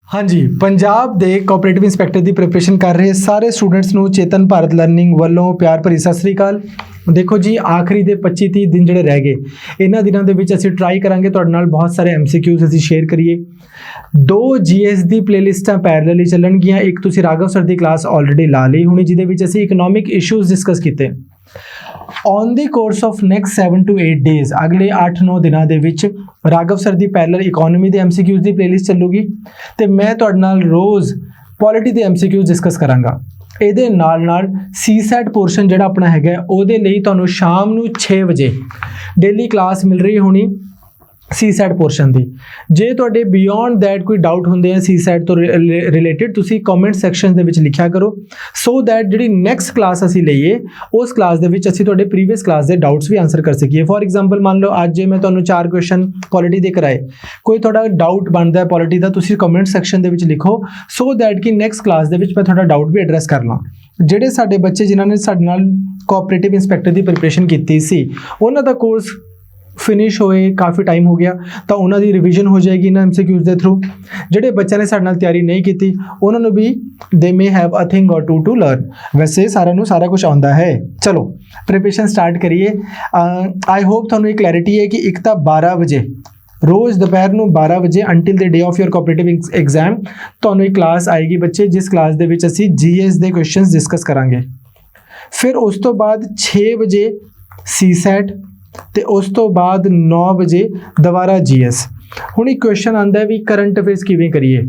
हाँ जी, पंजाब ਦੇ cooperative inspector ਦੀ preparation ਕਰ ਰਹੇ ਸਾਰੇ ਸਟੂਡੈਂਟਸ ਨੂੰ ਚੇਤਨ ਭਾਰਤ ਲਰਨਿੰਗ ਵੱਲੋਂ ਪਿਆਰ ਭਰੀ ਸਤਿ ਸ੍ਰੀ ਅਕਾਲ। ਦੇਖੋ ਜੀ, ਆਖਰੀ ਦੇ 25-30 ਦਿਨ ਜਿਹੜੇ ਰਹਿ ਗਏ, ਇਹਨਾਂ ਦਿਨਾਂ ਦੇ ਵਿੱਚ ਅਸੀਂ ਟਰਾਈ ਕਰਾਂਗੇ ਤੁਹਾਡੇ ਨਾਲ ਬਹੁਤ ਸਾਰੇ MCQs ਅਸੀਂ ਸ਼ੇਅਰ ਕਰੀਏ। 2 GS ਦੀ ਪਲੇਲਿਸਟਾਂ ਪੈਰਲਲੀ ਚੱਲਣਗੀਆਂ। ਇੱਕ ਤੁਸੀਂ ਰਾਘਵ ਸਰ ਦੀ ਕਲਾਸ ਆਲਰੇਡੀ ਲਾ ਲਈ ਹੋਣੀ, ਜਿਹਦੇ ਵਿੱਚ ਅਸੀਂ ਇਕਨੋਮਿਕ ਇਸ਼ੂਜ਼ ਡਿਸਕਸ ਕੀਤੇ। On the course of next 7 to 8 days, ਅਗਲੇ 8-9 ਦਿਨਾਂ ਦੇ ਵਿੱਚ ਰਾਘਵ ਸਰ ਦੀ ਪੈਰਲਲ ਇਕਨੋਮੀ ਦੇ MCQs ਦੀ ਪਲੇਲਿਸਟ ਚੱਲੂਗੀ ਤੇ ਮੈਂ ਤੁਹਾਡੇ ਨਾਲ ਰੋਜ਼ ਪੋਲਿਟੀ ਦੇ MCQs ਡਿਸਕਸ ਕਰਾਂਗਾ। ਇਹਦੇ ਨਾਲ ਨਾਲ CSAT ਪੋਰਸ਼ਨ ਜਿਹੜਾ ਆਪਣਾ ਹੈਗਾ, ਉਹਦੇ ਲਈ ਤੁਹਾਨੂੰ ਸ਼ਾਮ ਨੂੰ 6 ਵਜੇ ਡੇਲੀ ਕਲਾਸ ਮਿਲ ਰਹੀ ਹੋਣੀ CSAT ਪੋਰਸ਼ਨ ਦੀ। ਜੇ ਤੁਹਾਡੇ ਬਿਯੋਂਡ ਦੈਟ ਕੋਈ ਡਾਊਟ ਹੁੰਦੇ ਆ CSAT ਤੋਂ ਰਿਲੇਟਡ, ਤੁਸੀਂ ਕਮੈਂਟ ਸੈਕਸ਼ਨ ਦੇ ਵਿੱਚ ਲਿਖਿਆ ਕਰੋ, ਸੋ ਦੈਟ ਜਿਹੜੀ ਨੈਕਸਟ ਕਲਾਸ ਅਸੀਂ ਲਈਏ ਉਸ ਕਲਾਸ ਦੇ ਵਿੱਚ ਅਸੀਂ ਤੁਹਾਡੇ ਪ੍ਰੀਵੀਅਸ ਕਲਾਸ ਦੇ ਡਾਊਟਸ ਵੀ ਆਨਸਰ ਕਰ ਸਕੀਏ। ਫੋਰ ਐਗਜ਼ਾਮਪਲ, ਮੰਨ ਲਓ ਅੱਜ ਜੇ ਮੈਂ ਤੁਹਾਨੂੰ 4 ਕੁਐਸਚਨ ਪੋਲਿਟੀ ਦੇ ਕਰਾਏ, ਕੋਈ ਤੁਹਾਡਾ ਡਾਊਟ ਬਣਦਾ ਹੈ ਪੋਲਿਟੀ ਦਾ, ਤੁਸੀਂ ਕਮੈਂਟ ਸੈਕਸ਼ਨ ਦੇ ਵਿੱਚ ਲਿਖੋ, ਸੋ ਦੈਟ ਕਿ ਨੈਕਸਟ ਕਲਾਸ ਦੇ ਵਿੱਚ ਮੈਂ ਤੁਹਾਡਾ ਡਾਊਟ ਵੀ ਐਡਰੈਸ ਕਰ ਲਾਂ। ਜਿਹੜੇ ਸਾਡੇ ਬੱਚੇ ਜਿਨ੍ਹਾਂ ਨੇ ਸਾਡੇ ਨਾਲ ਕੋਆਪਰੇਟਿਵ ਇੰਸਪੈਕਟਰ ਦੀ ਪ੍ਰੀਪਰੇਸ਼ਨ ਕੀਤੀ ਸੀ, ਉਹਨਾਂ ਦਾ ਕੋਰਸ ਫਿਨਿਸ਼ ਹੋਏ ਕਾਫੀ ਟਾਈਮ ਹੋ ਗਿਆ, ਤਾਂ ਉਹਨਾਂ ਦੀ ਰਿਵੀਜ਼ਨ ਹੋ ਜਾਏਗੀ ਇਹਨਾਂ MCQs ਦੇ ਥਰੂ। ਜਿਹੜੇ ਬੱਚਿਆਂ ਨੇ ਸਾਡੇ ਨਾਲ ਤਿਆਰੀ ਨਹੀਂ ਕੀਤੀ, ਉਹਨਾਂ ਨੂੰ ਵੀ ਦੇ ਮੇ ਹੈਵ ਅ ਥਿੰਗ ਔਰ ਟੂ ਲਰਨ। ਵੈਸੇ ਸਾਰਿਆਂ ਨੂੰ ਸਾਰਾ ਕੁਝ ਆਉਂਦਾ ਹੈ। ਚਲੋ ਪ੍ਰੀਪਰੇਸ਼ਨ ਸਟਾਰਟ ਕਰੀਏ। ਆਈ ਹੋਪ ਤੁਹਾਨੂੰ ਇਹ ਕਲੈਰਿਟੀ ਹੈ ਕਿ ਇੱਕ ਤਾਂ 12 ਵਜੇ ਰੋਜ਼ ਦੁਪਹਿਰ ਨੂੰ 12 ਵਜੇ until the day of your cooperative exam ਤੁਹਾਨੂੰ ਇੱਕ ਕਲਾਸ ਆਏਗੀ ਬੱਚੇ, ਜਿਸ ਕਲਾਸ ਦੇ ਵਿੱਚ ਅਸੀਂ GS ਦੇ ਕੁਐਸਚਨਸ ਡਿਸਕਸ ਕਰਾਂਗੇ। ਫਿਰ ਉਸ ਤੋਂ ਬਾਅਦ 6 ਵਜੇ CSAT ਤੇ ਉਸ ਤੋਂ ਬਾਅਦ 9 ਵਜੇ ਦੁਬਾਰਾ GS। ਹੁਣ ਇੱਕ ਕੁਐਸਚਨ ਆਉਂਦਾ ਵੀ ਕਰੰਟ ਅਫੇਅਰਸ ਕਿਵੇਂ ਕਰੀਏ।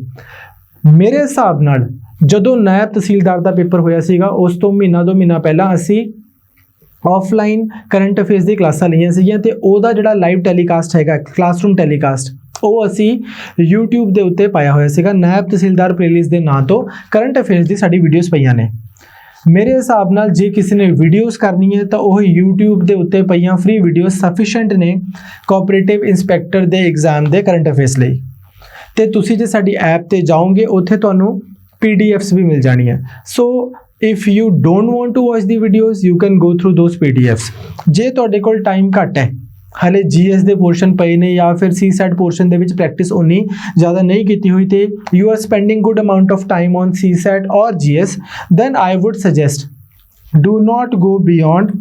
ਮੇਰੇ ਹਿਸਾਬ ਨਾਲ ਜਦੋਂ ਨਾਇਬ ਤਹਿਸੀਲਦਾਰ ਦਾ ਪੇਪਰ ਹੋਇਆ ਸੀਗਾ, ਉਸ ਤੋਂ ਮਹੀਨਾ 2 ਮਹੀਨਾ ਪਹਿਲਾਂ ਅਸੀਂ ਆਫਲਾਈਨ ਕਰੰਟ ਅਫੇਅਰਸ ਦੀ ਕਲਾਸਾਂ ਲਈਆਂ ਸੀਗੀਆਂ ਤੇ ਉਹਦਾ ਜਿਹੜਾ ਲਾਈਵ ਟੈਲੀਕਾਸਟ ਹੈਗਾ, ਕਲਾਸਰੂਮ ਟੈਲੀਕਾਸਟ, ਉਹ ਅਸੀਂ YouTube ਦੇ ਉੱਤੇ ਪਾਇਆ ਹੋਇਆ ਸੀਗਾ। ਨਾਇਬ ਤਹਿਸੀਲਦਾਰ ਪਲੇਲਿਸਟ ਦੇ ਨਾਂ ਤੋਂ ਕਰੰਟ ਅਫੇਅਰਸ ਦੀ ਸਾਡੀ ਵੀਡੀਓਜ਼ ਪਈਆਂ ਨੇ। ਮੇਰੇ ਹਿਸਾਬ ਨਾਲ ਜੇ ਕਿਸੇ ਨੇ ਵੀਡੀਓਜ਼ ਕਰਨੀ ਹੈ ਤਾਂ ਉਹ YouTube ਦੇ ਉੱਤੇ ਪਈਆਂ ਫ੍ਰੀ ਵੀਡੀਓਜ਼ ਸਫੀਸ਼ੀਐਂਟ ਨੇ ਕੋਆਪਰੇਟਿਵ ਇੰਸਪੈਕਟਰ ਦੇ ਐਗਜ਼ਾਮ ਦੇ ਕਰੰਟ ਅਫੇਅਰਸ ਲਈ। ਤੇ ਤੁਸੀਂ ਜੇ ਸਾਡੀ ਐਪ ਤੇ ਜਾਓਗੇ, ਉੱਥੇ ਤੁਹਾਨੂੰ PDFs ਵੀ ਮਿਲ ਜਾਣੀਆਂ। ਸੋ if you don't want to watch the videos, you can go through those PDFs। ਜੇ ਤੁਹਾਡੇ ਕੋਲ ਟਾਈਮ ਘੱਟ ਹੈ, ਹਾਲੇ GS ਦੇ ਪੋਰਸ਼ਨ ਪਏ ਨੇ ਜਾਂ ਫਿਰ CSAT ਪੋਰਸ਼ਨ ਦੇ ਵਿੱਚ ਪ੍ਰੈਕਟਿਸ ਉਨੀ ਜ਼ਿਆਦਾ ਨਹੀਂ ਕੀਤੀ ਹੋਈ ਤੇ you are spending good amount of time on CSAT or GS, then I would suggest do not go beyond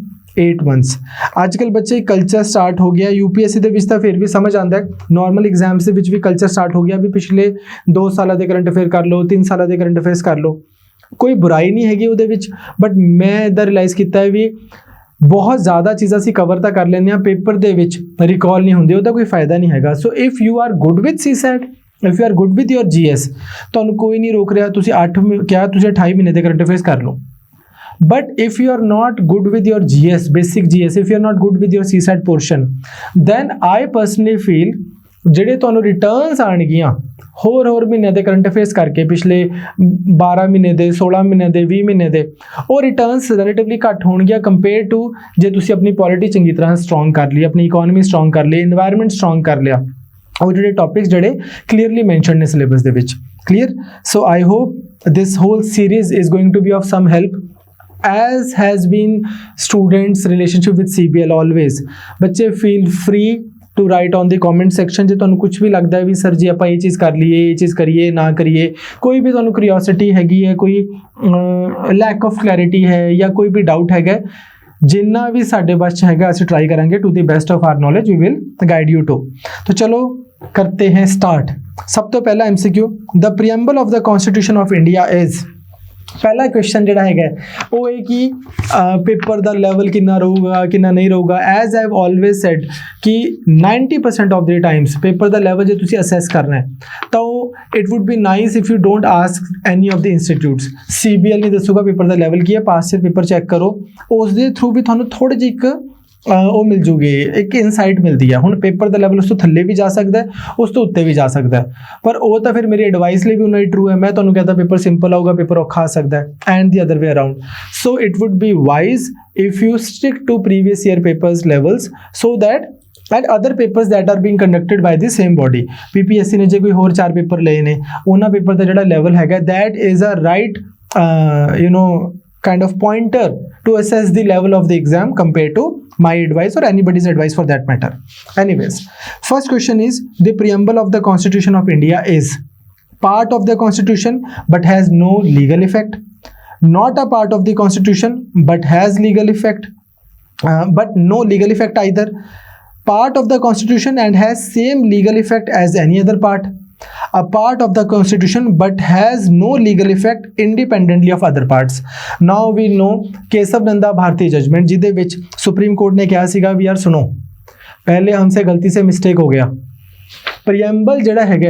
8 months। ਅੱਜ ਕੱਲ੍ਹ ਬੱਚੇ ਕਲਚਰ ਸਟਾਰਟ ਹੋ ਗਿਆ, UPSC ਦੇ ਵਿੱਚ ਤਾਂ ਫਿਰ ਵੀ ਸਮਝ ਆਉਂਦਾ ਹੈ, ਨੋਰਮਲ ਐਗਜ਼ਾਮਸ ਦੇ ਵਿੱਚ ਵੀ ਕਲਚਰ ਸਟਾਰਟ ਹੋ ਗਿਆ ਵੀ ਪਿਛਲੇ 2 ਸਾਲਾਂ ਦੇ ਕਰੰਟ ਅਫੇਅਰ ਕਰ ਲਓ, 3 ਸਾਲਾਂ ਦੇ ਕਰੰਟ ਅਫੇਅਰਸ ਕਰ ਲਓ। ਕੋਈ ਬੁਰਾਈ ਨਹੀਂ ਹੈਗੀ ਉਹਦੇ ਵਿੱਚ, ਬਟ ਮੈਂ ਇੱਦਾਂ ਰਿਅਲਾਈਜ਼ ਕੀਤਾ ਹੈ ਵੀ ਬਹੁਤ ਜ਼ਿਆਦਾ ਚੀਜ਼ਾਂ ਅਸੀਂ ਕਵਰ ਤਾਂ ਕਰ ਲੈਂਦੇ ਹਾਂ, ਪੇਪਰ ਦੇ ਵਿੱਚ ਰਿਕਾਲ ਨਹੀਂ ਹੁੰਦੇ, ਉਹਦਾ ਕੋਈ ਫਾਇਦਾ ਨਹੀਂ ਹੈਗਾ। ਸੋ if you are good with CSAT, if you are good with your GS, ਤੁਹਾਨੂੰ ਕੋਈ ਨਹੀਂ ਰੋਕ ਰਿਹਾ, ਤੁਸੀਂ 28 ਮਹੀਨੇ ਦੇ ਕਰੰਟ ਅਫੇਅਰਸ ਕਰ ਲਓ। But if you are not good with your GS, basic GS, if you are not good with your CSAT portion, then I personally feel ਜਿਹੜੇ ਤੁਹਾਨੂੰ ਰਿਟਰਨਸ ਆਉਣਗੀਆਂ ਹੋਰ ਮਹੀਨਿਆਂ ਦੇ ਕਰੰਟ ਅਫੇਅਰਸ ਕਰਕੇ, ਪਿਛਲੇ 12 ਮਹੀਨੇ ਦੇ, 16 ਮਹੀਨੇ ਦੇ, 20 ਮਹੀਨੇ ਦੇ, ਉਹ ਰਿਟਰਨਸ ਰਿਲੇਟਿਵਲੀ ਘੱਟ ਹੋਣਗੀਆਂ ਕੰਪੇਅਰ ਟੂ ਜੇ ਤੁਸੀਂ ਆਪਣੀ ਪੋਲਿਟੀ ਚੰਗੀ ਤਰ੍ਹਾਂ ਸਟਰੋਂਗ ਕਰ ਲਈ, ਆਪਣੀ ਇਕਨੋਮੀ ਸਟਰੋਂਗ ਕਰ ਲਈ, ਇਨਵਾਇਰਨਮੈਂਟ ਸਟਰੋਂਗ ਕਰ ਲਿਆ, ਉਹ ਜਿਹੜੇ ਟੌਪਿਕਸ ਜਿਹੜੇ ਕਲੀਅਰਲੀ ਮੈਂਸ਼ਨਡ ਨੇ ਸਿਲੇਬਸ ਦੇ ਵਿੱਚ। Clear? So I hope this whole series is going to be of some help, as has been students relationship with CBL always। ਬੱਚੇ feel free to write on the comment section ਜੇ ਤੁਹਾਨੂੰ ਕੁਝ ਵੀ ਲੱਗਦਾ ਹੈ ਵੀ sir ਜੀ ਆਪਾਂ ਇਹ ਚੀਜ਼ ਕਰ ਲਈਏ, ਇਹ ਚੀਜ਼ ਕਰੀਏ, ਨਾ ਕਰੀਏ, ਕੋਈ ਵੀ ਤੁਹਾਨੂੰ curiosity ਹੈਗੀ ਹੈ, ਕੋਈ lack of clarity ਹੈ ਜਾਂ ਕੋਈ ਵੀ ਡਾਊਟ ਹੈਗਾ, ਜਿੰਨਾ ਵੀ ਸਾਡੇ ਬਸ 'ਚ ਹੈਗਾ ਅਸੀਂ ਟਰਾਈ ਕਰਾਂਗੇ to the best of our knowledge we will guide you to। तो चलो करते हैं स्टार्ट। सब तो पहला MCQ, the preamble of the Constitution of India is। ਪਹਿਲਾ ਕੁਐਸਚਨ ਜਿਹੜਾ ਹੈਗਾ ਉਹ ਇਹ ਕਿ ਪੇਪਰ ਦਾ ਲੈਵਲ ਕਿੰਨਾ ਰਹੂਗਾ, ਕਿੰਨਾ ਨਹੀਂ ਰਹੂਗਾ। As I have always said ਕਿ 90% ਆਫ ਦੇ ਟਾਈਮਸ ਪੇਪਰ ਦਾ ਲੈਵਲ ਜੇ ਤੁਸੀਂ ਅਸੈਸ ਕਰਨਾ ਹੈ ਤਾਂ ਉਹ it wood B nice if you don't ask any of ਦੇ ਇੰਸਟੀਟਿਊਟਸ। CBL ਨਹੀਂ ਦੱਸੂਗਾ ਪੇਪਰ ਦਾ ਲੈਵਲ ਕੀ ਹੈ, ਪਾਸਟ ਈਅਰ ਪੇਪਰ ਚੈੱਕ ਕਰੋ, ਉਸ ਦੇ ਥਰੂ ਵੀ ਤੁਹਾਨੂੰ ਥੋੜ੍ਹੀ ਜਿਹੀ ਇੱਕ ਉਹ ਮਿਲ ਜੂਗੀ, ਇੱਕ ਇਨਸਾਈਟ ਮਿਲਦੀ ਹੈ। ਹੁਣ ਪੇਪਰ ਦਾ ਲੈਵਲ ਉਸ ਤੋਂ ਥੱਲੇ ਵੀ ਜਾ ਸਕਦਾ, ਉਸ ਤੋਂ ਉੱਤੇ ਵੀ ਜਾ ਸਕਦਾ, ਪਰ ਉਹ ਤਾਂ ਫਿਰ ਮੇਰੀ ਐਡਵਾਈਸ ਲਈ ਵੀ ਉਹਨਾਂ ਦੀ ਟਰੂ ਹੈ। ਮੈਂ ਤੁਹਾਨੂੰ ਕਹਿੰਦਾ ਪੇਪਰ ਸਿੰਪਲ ਆਊਗਾ, ਪੇਪਰ ਔਖਾ ਆ ਸਕਦਾ and the other way around. So it wood B wise if you stick to previous year papers levels, so that and other papers that are being conducted by the same body। PPSC ਨੇ ਜੇ ਕੋਈ ਹੋਰ 4 paper ਲਏ ਨੇ, ਉਹਨਾਂ paper ਦਾ ਜਿਹੜਾ level ਹੈਗਾ that is a right kind of pointer to assess the level of the exam compared to my advice or anybody's advice for that matter। Anyways, first question is the preamble of the Constitution of India is। part of the constitution but has no legal effect, not a part of the constitution but has legal effect, but no legal effect either, part of the constitution and has same legal effect as any other part, a part of the constitution but has no legal effect independently of other parts. Now we know Keshav Nanda Bharati judgment ਜਿਹਦੇ ਵਿੱਚ supreme court ਨੇ ਕਿਹਾ ਸੀਗਾ ਵੀ ਯਾਰ ਸੁਣੋ ਪਹਿਲੇ हमसे गलती से मिस्टेक हो गया, ਪ੍ਰੀਐਂਬਲ ਜਿਹੜਾ ਹੈਗਾ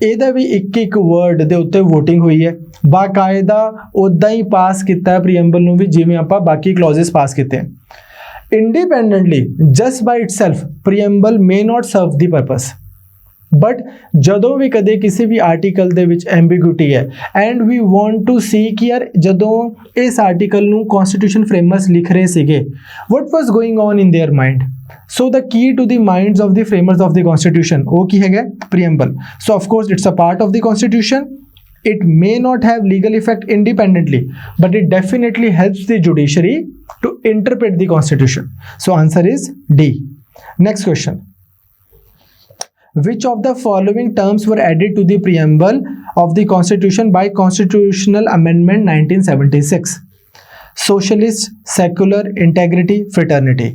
ਇਹਦਾ ਵੀ ਇੱਕ ਇੱਕ ਵਰਡ ਦੇ ਉੱਤੇ VOTING ਹੋਈ ਹੈ, ਬਾਕਾਇਦਾ ਉਦਾਂ ਹੀ ਪਾਸ ਕੀਤਾ ਪ੍ਰੀਐਂਬਲ ਨੂੰ ਵੀ ਜਿਵੇਂ ਆਪਾਂ ਬਾਕੀ ਕਲੌਜ਼ਸ ਪਾਸ ਕੀਤੇ ਹੈ। independently just by itself preamble may not serve the purpose, but ਜਦੋਂ ਵੀ ਕਦੇ ਕਿਸੇ ਵੀ ਆਰਟੀਕਲ ਦੇ ਵਿੱਚ ਐਂਬੀਗੁਇਟੀ ਹੈ and we want to see ਕਿ ਯਾਰ ਜਦੋਂ ਇਸ ਆਰਟੀਕਲ ਨੂੰ ਕਨਸਟੀਟਿਊਸ਼ਨ ਫਰੇਮਰਸ ਲਿਖ ਰਹੇ ਸੀਗੇ what was going on in their mind, so the key to the minds of the framers of the constitution ਉਹ ਕੀ ਹੈਗਾ preamble, so of course it's a part of the constitution, it may not have legal effect independently but it definitely helps the judiciary to interpret the constitution, so answer is D. Next question, which of the following terms were added to the preamble of the constitution by constitutional amendment 1976? Socialist, secular, integrity, fraternity.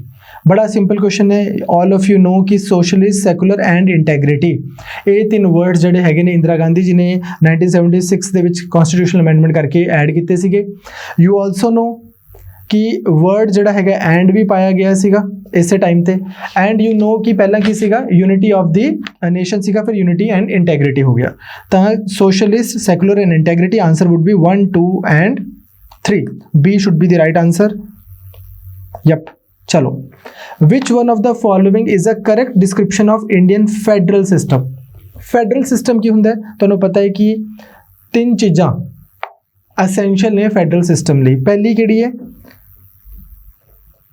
बड़ा simple question है, all of you know कि socialist, secular and इंटैग्रिटी ਇਹ ਤਿੰਨ words ਜਿਹੜੇ ਹੈਗੇ ਨੇ ਇੰਦਰਾ ਗਾਂਧੀ ਜੀ ਨੇ 1976 ਦੇ ਵਿੱਚ ਕਨਸਟੀਟਿਊਸ਼ਨਲ ਅਮੈਂਡਮੈਂਟ ਕਰਕੇ ਐਡ ਕੀਤੇ ਸੀਗੇ। ਯੂ ਆਲਸੋ ਨੋ ਕਿ ਵਰਡ ਜਿਹੜਾ ਹੈਗਾ ਐਂਡ ਵੀ ਪਾਇਆ ਗਿਆ ਸੀਗਾ ਇਸੇ ਟਾਈਮ ਤੇ, ਐਂਡ ਯੂ ਨੋ ਕਿ ਪਹਿਲਾਂ ਕੀ ਸੀਗਾ ਯੂਨਿਟੀ ਆਫ ਦੀ ਨੇਸ਼ਨ ਸੀਗਾ, ਫਿਰ ਯੂਨਿਟੀ ਐਂਡ ਇੰਟੈਗ੍ਰਿਟੀ ਹੋ ਗਿਆ। ਤਾਂ socialist, secular and integrity answer would be 1, 2 and 3. B should be the right answer. Yep. चलो, which one of the following is a correct description of Indian federal system? Federal system ਕੀ ਹੁੰਦਾ ਹੈ ਤੁਹਾਨੂੰ ਪਤਾ ਹੈ ਕਿ ਤਿੰਨ ਚੀਜ਼ਾਂ ਐਸੈਂਸ਼ੀਅਲ ਨੇ ਫੈਡਰਲ ਸਿਸਟਮ ਲਈ। ਪਹਿਲੀ ਕਿਹੜੀ ਹੈ,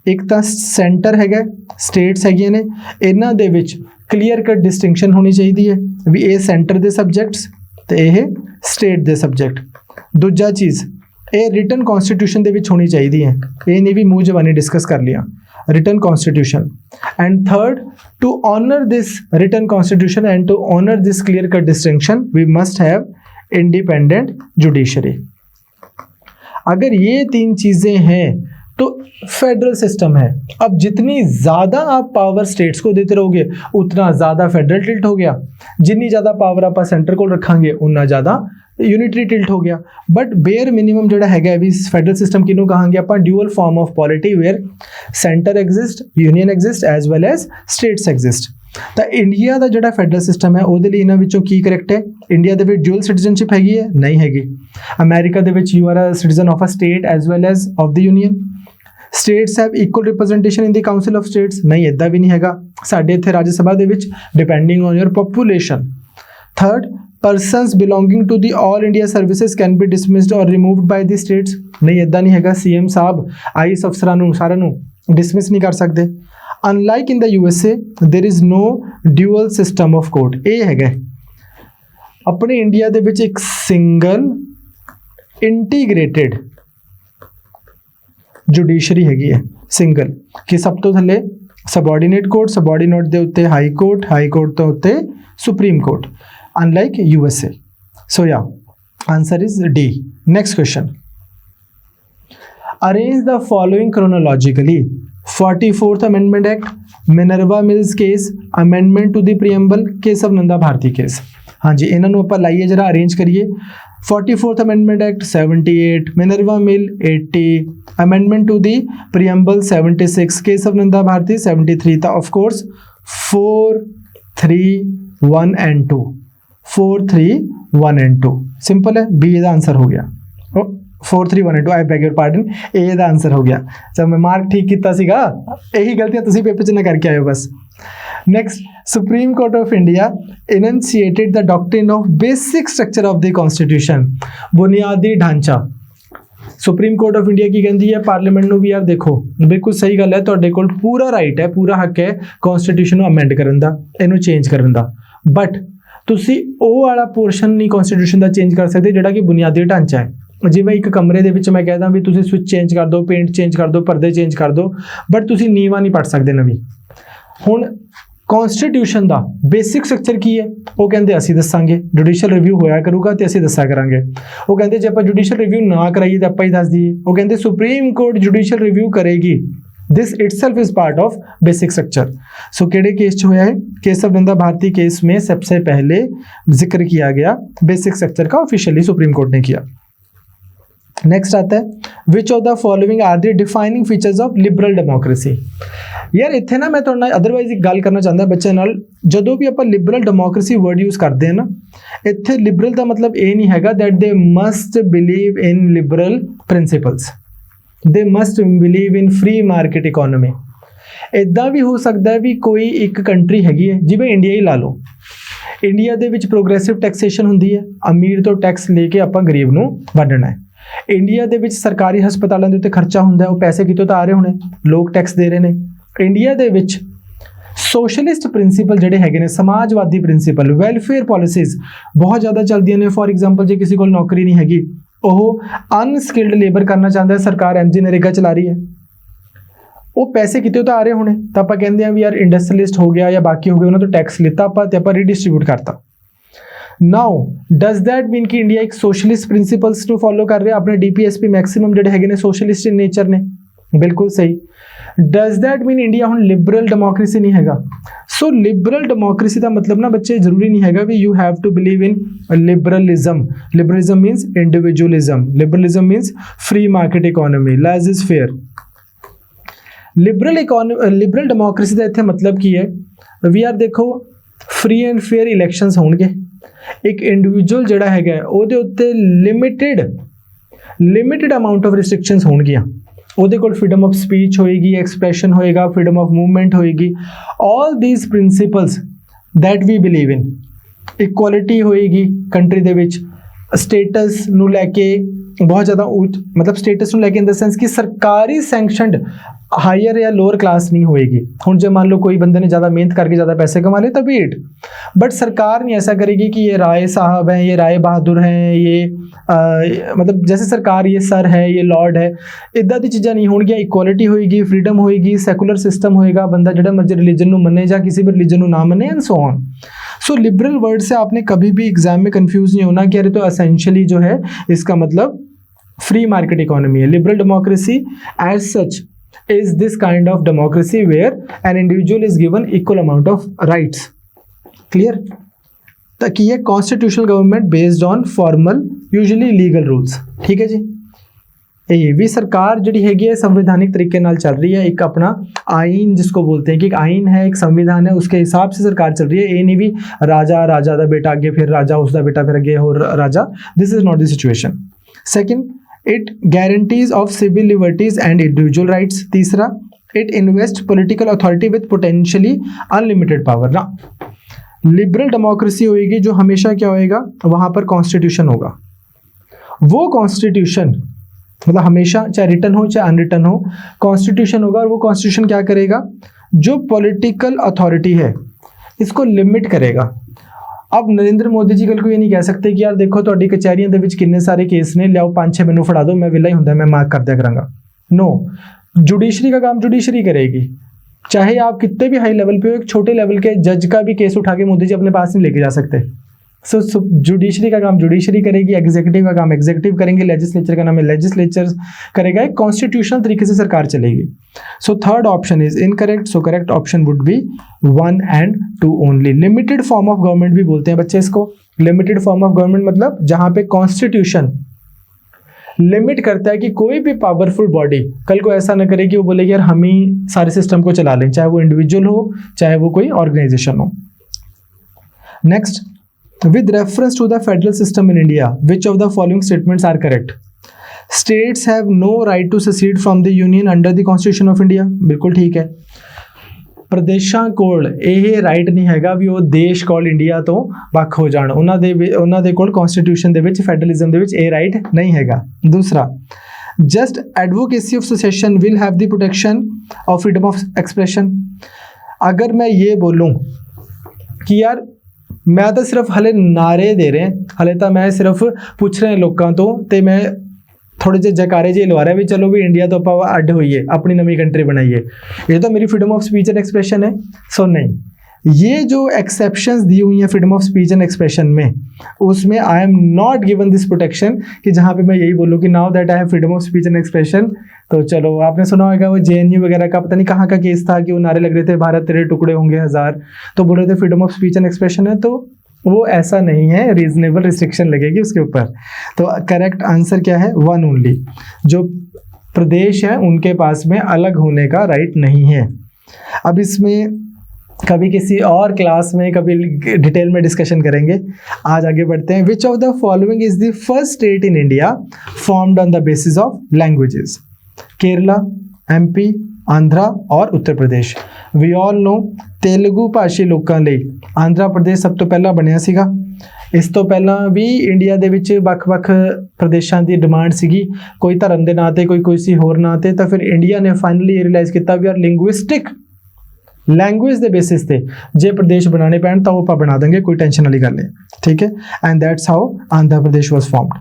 ਇੱਕ ਤਾਂ ਸੈਂਟਰ ਹੈਗਾ, ਸਟੇਟਸ ਹੈਗੀਆਂ ਨੇ, ਇਹਨਾਂ ਦੇ ਵਿੱਚ ਕਲੀਅਰ ਕੱਟ ਡਿਸਟਿੰਕਸ਼ਨ ਹੋਣੀ ਚਾਹੀਦੀ ਹੈ ਵੀ ਇਹ ਸੈਂਟਰ ਦੇ ਸਬਜੈਕਟਸ ਤੇ ਇਹ ਸਟੇਟ ਦੇ ਸਬਜੈਕਟ। ਦੂਜਾ ਚੀਜ਼ ਇਹ ਰਿਟਨ ਕਨਸਟੀਟਿਊਸ਼ਨ ਦੇ ਵਿੱਚ ਹੋਣੀ ਚਾਹੀਦੀ ਹੈ, ਇਹ ਨਹੀਂ ਵੀ ਮੂੰਹ ਜ਼ਬਾਨੀ ਡਿਸਕਸ ਕਰ ਲਿਆ, written constitution. And third, to honor this written constitution and to honor this clear cut distinction we must have independent judiciary. अगर ये तीन चीजें हैं तो फेडरल सिस्टम है। अब जितनी ज़्यादा आप पावर स्टेट्स को देते रहोगे उतना ज़्यादा फेडरल टिल्ट हो गया, जितनी ज़्यादा पावर आप सेंटर को रखांगे उतना ज़्यादा यूनिटरी टिल्ट हो गया। बट बेयर मिनिमम जोड़ा है भी फेडरल सिस्टम किनू कहांगे आप dual form of polity where centre exist, union exist as well as states exist. ਤਾਂ ਇੰਡੀਆ ਦਾ ਜਿਹੜਾ ਫੈਡਰਲ ਸਿਸਟਮ ਹੈ ਉਹਦੇ ਲਈ ਇਹਨਾਂ ਵਿੱਚੋਂ ਕੀ ਕਰੈਕਟ ਹੈ? ਇੰਡੀਆ ਦੇ ਵਿੱਚ ਡਿਊਅਲ ਸਿਟੀਜ਼ਨਸ਼ਿਪ ਹੈਗੀ ਹੈ? ਨਹੀਂ ਹੈਗੀ। ਅਮਰੀਕਾ ਦੇ ਵਿੱਚ you are a citizen of a state as well as of the union. States have equal representation in the council of states? ਨਹੀਂ, ਇੱਦਾਂ ਵੀ ਨਹੀਂ ਹੈਗਾ। ਸਾਡੇ ਇੱਥੇ ਰਾਜ ਸਭਾ ਦੇ ਵਿੱਚ depending on your population. Third, persons belonging to the all India services can be dismissed or removed by the states? ਨਹੀਂ, ਇੱਦਾਂ ਨਹੀਂ ਹੈਗਾ। CM ਸਾਹਿਬ IAS ਅਫਸਰਾਂ ਨੂੰ ਸਾਰਿਆਂ ਨੂੰ ਡਿਸਮਿਸ ਨਹੀਂ ਕਰ ਸਕਦੇ। Unlike in the USA, there is no dual system of court. ਇਹ ਹੈਗਾ ਆਪਣੇ ਇੰਡੀਆ ਦੇ ਵਿੱਚ ਇੱਕ ਸਿੰਗਲ ਇੰਟੀਗ੍ਰੇਟਿਡ ਜੁਡੀਸ਼ਰੀ ਹੈਗੀ ਹੈ, ਸਿੰਗਲ, ਕਿ ਸਭ ਤੋਂ ਥੱਲੇ ਸਬਆਰਡੀਨੇਟ ਕੋਰਟ, ਸਬਆਰਡੀਨੇਟ ਦੇ ਉੱਤੇ ਹਾਈ ਕੋਰਟ, ਹਾਈ ਕੋਰਟ ਤੋਂ ਉੱਤੇ supreme court, unlike USA. So yeah, answer is D. Next question. Arrange the following chronologically. 44th Amendment Act, Minerva Mills case, amendment to the preamble, Keshav Nanda Bharati case. हाँ जी, ਇਹਨਾਂ ਨੂੰ ਆਪਾਂ ਲਾਈਏ ਜਰਾ, ਅਰੇਂਜ ਕਰੀਏ। 44th Amendment Act 78, Minerva Mill 80, amendment to the preamble 76, Keshav Nanda Bharti 73। ਤਾਂ of course 4, 3, 1 and 2, 4, 3, 1 and 2 simple ਹੈ। B ਦਾ answer ਹੋ ਗਿਆ। 4, 3, 1 and 2, I beg your pardon, A the answer ਹੋ ਗਿਆ। ਜਦ ਮੈਂ ਮਾਰਕ ਠੀਕ ਕੀਤਾ ਸੀਗਾ, ਇਹੀ ਗਲਤੀਆਂ ਤੁਸੀਂ ਪੇਪਰ 'ਚ ਨਾ ਕਰਕੇ ਆਇਓ ਬਸ। Next, supreme court of India enunciated the doctrine of basic structure of the constitution, ਬੁਨਿਆਦੀ ਢਾਂਚਾ। ਸੁਪਰੀਮ ਕੋਰਟ ਆਫ ਇੰਡੀਆ ਕੀ ਕਹਿੰਦੀ ਹੈ ਪਾਰਲੀਮੈਂਟ ਨੂੰ ਵੀ ਯਾਰ ਦੇਖੋ ਬਿਲਕੁਲ ਸਹੀ ਗੱਲ ਹੈ, ਤੁਹਾਡੇ ਕੋਲ ਪੂਰਾ ਰਾਈਟ ਹੈ, ਪੂਰਾ ਹੱਕ ਹੈ ਕਨਸਟੀਟਿਊਸ਼ਨ ਨੂੰ ਅਮੈਂਡ ਕਰਨ ਦਾ, ਇਹਨੂੰ ਚੇਂਜ ਕਰਨ ਦਾ, ਬਟ ਤੁਸੀਂ ਉਹ ਵਾਲਾ ਪੋਰਸ਼ਨ ਨਹੀਂ ਕਨਸਟੀਟਿਊਸ਼ਨ ਦਾ ਚੇਂਜ ਕਰ ਸਕਦੇ ਜਿਹੜਾ ਕਿ ਬੁਨਿਆਦੀ ਢਾਂਚਾ ਹੈ। ਜਿਵੇਂ ਇੱਕ ਕਮਰੇ ਦੇ ਵਿੱਚ ਮੈਂ ਕਹਿਦਾ ਵੀ ਤੁਸੀਂ ਸਵਿਚ ਚੇਂਜ ਕਰ ਦਿਓ, ਪੇਂਟ ਚੇਂਜ ਕਰ ਦਿਓ, ਪਰਦੇ ਚੇਂਜ ਕਰ ਦਿਓ, ਬਟ ਤੁਸੀਂ ਨੀਵਾਂ ਨਹੀਂ ਪੱਟ ਸਕਦੇ ਨਵੀਂ। ਹੁਣ ਕਨਸਟੀਟਿਊਸ਼ਨ ਦਾ ਬੇਸਿਕ ਸਟਰਕਚਰ ਕੀ ਹੈ? ਉਹ ਕਹਿੰਦੇ ਅਸੀਂ ਦੱਸਾਂਗੇ, ਜੁਡੀਸ਼ੀਅਲ ਰਿਵਿਊ ਹੋਇਆ ਕਰੂਗਾ ਤੇ ਅਸੀਂ ਦੱਸਿਆ ਕਰਾਂਗੇ। ਉਹ ਕਹਿੰਦੇ ਜੇ ਆਪਾਂ ਜੁਡੀਸ਼ੀਅਲ ਰਿਵਿਊ ਨਾ ਕਰਾਈਏ ਤਾਂ ਆਪਾਂ ਹੀ ਦੱਸ ਦਈਏ। ਉਹ ਕਹਿੰਦੇ ਸੁਪਰੀਮ ਕੋਰਟ ਜੁਡੀਸ਼ੀਅਲ ਰਿਵਿਊ ਕਰੇਗੀ। This itself is part of basic structure। so केड़े केस च होया है? केशव नंदा भारती केस में सबसे पहले जिक्र किया गया बेसिक स्ट्रक्चर का, ऑफिशियली सुप्रीम कोर्ट ने किया। नेक्स्ट आता है which of the following are the defining features of liberal democracy. यार इत्थे ना मैं तुहाडे नाल अदरवाइज एक गल करना चाहता बच्चे नाल, जदों भी आपां लिबरल डेमोक्रेसी वर्ड यूज करते हैं ना, इत्थे लिबरल का मतलब ये नहीं हैगा that they must believe in liberal principles, they must believe in free market economy. इदां भी हो सकता है भी कोई एक कंट्री हैगी है, जिवें इंडिया ही ला लो, इंडिया दे विच प्रोग्रेसिव टैक्सेशन हुंदी है, अमीर तो टैक्स लेके आपां गरीब नूं वंडना है। इंडिया दे विच सरकारी हस्पतालों दे उत्ते खर्चा हुंदा है, वो पैसे कितों तो आ रहे होने, लोग टैक्स दे रहे ने। इंडिया दे विच सोशलिस्ट प्रिंसीपल जिहड़े हैगे ने, समाजवादी प्रिंसीपल, वैलफेयर पॉलिसीज़ बहुत ज़्यादा चलदियां ने। फॉर एग्जाम्पल जे किसी कोल नौकरी नहीं हैगी, अनस्किल्ड लेबर करना चाहता है, सरकार एमजी नरेगा चला रही है, वो पैसे कितने तो आ रहे होने, तो आप कहते हैं भी यार इंडस्ट्रियलिस्ट हो गया या बाकी हो गए, उन्होंने तो टैक्स लेता आप रीडिस्ट्रीब्यूट करता। नाउ डज दैट मीन कि इंडिया एक सोशलिस्ट प्रिंसिपल्स को फॉलो कर रहा है? अपने डीपीएसपी मैक्सिमम जिहड़े हैगे ने सोशलिस्ट इन नेचर ने, बिल्कुल सही। डज दैट मीन इंडिया हुण लिबरल डेमोक्रेसी नहीं हैगा? सो लिबरल डेमोक्रेसी का मतलब ना बच्चे जरूरी नहीं हैगा भी you have to believe in liberalism. Liberalism means individualism, liberalism means free market economy, laissez faire. Liberal democracy का इत्थे मतलब की है वी आर देखो फ्री एंड फेयर इलैक्शनस होणगे, एक इंडिविजुअल जिहड़ा हैगा उहदे उत्ते लिमिटेड अमाउंट ऑफ रिस्ट्रिक्शंस होणगियां, ਉਹਦੇ ਕੋਲ फ्रीडम ऑफ स्पीच होएगी, एक्सप्रैशन होएगा, फ्रीडम ऑफ मूवमेंट होएगी। All these principles that we believe in, equality होएगी कंट्री दे विच, स्टेटस नूं लैके बहुत ज़्यादा मतलब स्टेटस नूं लैके इन द सेंस कि सरकारी सैंक्शनड हायर या लोअर क्लास नहीं होएगी। हुण जे मान लो कोई बंदे ने ज़्यादा मेहनत करके ज़्यादा पैसे कमा ले तभी इट, बट सरकार नहीं ऐसा करेगी कि ये राय साहब हैं, ये राय बहादुर हैं, ये मतलब जैसे सरकार ये सर है, ये लॉर्ड है, इदा दी चीज़ां नहीं होणगियां। इक्वालिटी होएगी, फ्रीडम होएगी, सैकुलर सिस्टम होएगा, बंदा जिहड़ा मर्जी रिलीजन नूं मन्ने या किसी भी रिलीजन नूं ना मन्ने, and so on. So liberal word से आपने कभी भी एग्जाम में कंफ्यूज नहीं होना कि अरे तो एसेंशियली जो है इसका मतलब फ्री मार्केट इकोनॉमी है। Liberal democracy as such is this kind of democracy where an individual is given equal amount of rights। clear? ताकि ये constitutional government based on formal usually legal rules। ठीक है जी। ये भी सरकार जिहड़ी हैगी है संवैधानिक तरीके नाल चल रही है, एक अपना आइन जिसको बोलते हैं कि एक आइन है, एक संविधान है, उसके हिसाब से सरकार चल रही है। ये नहीं भी राजा दा बेटा अगे फिर राजा, उसका बेटा फिर अगे और राजा, this is not the situation. Second, it guarantees of civil liberties and individual rights। तीसरा, it invests political authority with potentially unlimited power। ना लिबरल डेमोक्रेसी होएगी जो हमेशा क्या होएगा, वहाँ पर कॉन्स्टिट्यूशन होगा। वो कॉन्स्टिट्यूशन मतलब हमेशा चाहे रिटर्न हो चाहे अनरिटर्न हो, कॉन्स्टिट्यूशन होगा, और वो कॉन्स्टिट्यूशन क्या करेगा, जो पॉलिटिकल अथॉरिटी है इसको लिमिट करेगा। अब नरेंद्र मोदी जी कल को ये नहीं कह सकते कि यार देखो तुहाडी कचहरियां दे विच किन्ने सारे केस ने, लियाओ 5-6 मैनू फड़ा दो, मैं विला ही हुंदा मैं मार्क कर दिया करांगा। नो, जुडिशरी का काम जुडिशरी करेगी। चाहे आप कितने भी हाई लेवल पे हो, एक छोटे लेवल के जज का भी केस उठा के मोदी जी अपने पास नहीं लेके जा सकते। सो जुडिशरी का काम जुडिशरी करेगी, एग्जीक्यूटिव का काम एग्जीक्यूटिव करेंगे, लेजिस्लेचर का नाम है लेजिस्लेचर करेगा। एक कॉन्स्टिट्यूशनल तरीके से सरकार चलेगी। So third option is incorrect. So correct option would be 1 and 2 only. Limited form of government भी बोलते हैं बच्चे इसको। लिमिटेड फॉर्म ऑफ गवर्नमेंट मतलब जहां पे कॉन्स्टिट्यूशन लिमिट करता है कि कोई भी पावरफुल बॉडी कल को ऐसा ना करे कि वो बोले कि यार हम ही सारे सिस्टम को चला लें, चाहे वो इंडिविजुअल हो चाहे वो कोई ऑर्गेनाइजेशन हो। Next, with reference to the federal system in India, which of the following statements are correct? States have no right to secede from the union under the constitution of India। बिल्कुल ठीक है। ਪ੍ਰਦੇਸ਼ਾਂ ਕੋਲ ਇਹ right ਨਹੀਂ ਹੈਗਾ ਵੀ ਉਹ ਦੇਸ਼ ਕੋਲ ਇੰਡੀਆ ਤੋਂ ਵੱਖ ਹੋ ਜਾਣ, ਉਹਨਾਂ ਦੇ ਕੋਲ ਕਨਸਟੀਟਿਊਸ਼ਨ ਦੇ ਵਿੱਚ ਫੈਡਰਲਿਜ਼ਮ ਦੇ ਵਿੱਚ ਇਹ ਰਾਈਟ ਨਹੀਂ ਹੈਗਾ। ਦੂਸਰਾ, just advocacy of secession will have the protection of freedom of expression। अगर मैं ये बोलूँ कि यार मैं तो सिर्फ हले नारे दे रहे हैं, हले तो मैं सिर्फ पूछ रहे हैं लोगों तो, मैं थोड़े जे जयकारे जे लवा रहा है भी चलो भी इंडिया तो आप अड होइए, अपनी नवी कंट्री बनाइए, ये तो मेरी freedom of speech and expression है। सो नहीं, ये जो एक्सेप्शंस दी हुई हैं freedom of speech and expression में, उसमें I am not given this protection कि जहाँ पे मैं यही बोलूँ कि now that I have freedom of speech and expression, तो चलो आपने सुना होगा वो JNU वगैरह का पता नहीं कहाँ का केस था कि वो नारे लग रहे थे भारत तेरे टुकड़े होंगे हजार, तो बोल रहे थे freedom of speech and expression है, तो वो ऐसा नहीं है, रीजनेबल रिस्ट्रिक्शन लगेगी उसके ऊपर। तो करेक्ट आंसर क्या है? One only. जो प्रदेश हैं उनके पास में अलग होने का राइट नहीं है। अब इसमें कभी किसी और क्लास में कभी डिटेल में डिस्कशन करेंगे, आज आगे बढ़ते हैं। विच of the following is the first state in India formed on the basis of languages? Kerala, MP, Andhra और Uttar Pradesh. We all know Telugu भाषी लोगों ਲਈ ਆਂਧਰਾ ਪ੍ਰਦੇਸ਼ ਸਭ ਤੋਂ ਪਹਿਲਾਂ ਬਣਿਆ ਸੀਗਾ। ਇਸ ਤੋਂ ਪਹਿਲਾਂ ਵੀ ਇੰਡੀਆ ਦੇ ਵਿੱਚ ਵੱਖ-ਵੱਖ ਪ੍ਰਦੇਸ਼ਾਂ ਦੀ ਡਿਮਾਂਡ ਸੀਗੀ, ਕੋਈ ਧਰਮ ਦੇ ਨਾਂ ਤੇ, ਕੋਈ ਕਿਸੇ ਹੋਰ ਨਾਂ ਤੇ, ਤਾਂ ਫਿਰ ਇੰਡੀਆ ਨੇ ਫਾਈਨਲੀ ਰਿਅਲਾਈਜ਼ ਕੀਤਾ ਵੀ ਯਾਰ ਲਿੰਗੁਇਸਟਿਕ लैंग्वेज के बेसिस पे जे प्रदेश बनाने पैण तो वो बना देंगे, कोई टेंशन वाली गल नहीं, ठीक है। And that's how Andhra Pradesh was formed.